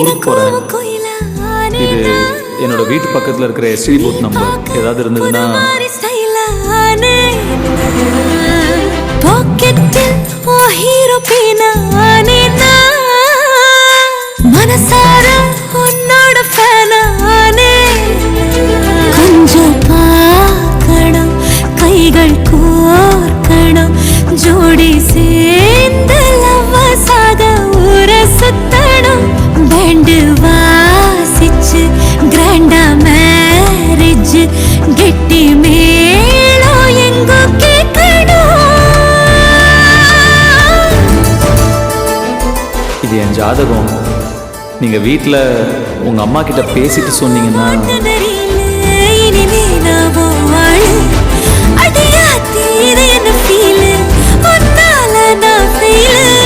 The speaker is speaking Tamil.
ஊருக்கு போகிறேன். இது என்னோட வீட்டு பக்கத்தில் இருக்கிற எஸ்டி பூத் நம்பர். ஏதாவது இருந்ததுன்னா மனசார உன்னோட ஃபேனானே. கொஞ்சம் பார்க்கணும், கைகள் கோர்க்கணும், ஜோடி சேர்ந்து லவ்வசாக ஊர சுத்தணும். பேண்டு வாசிச்சு கிராண்டா மேரேஜ், கெட்டி மேளம் எங்கோ கேட்கணும். இது என் ஜாதகம். நீங்கள் வீட்டில் உங்கள் அம்மா கிட்ட பேசிட்டு சொன்னீங்கன்னா அடியாத்தி இது என்ன ஃபீல், உன்னால நான் ஃபீல்.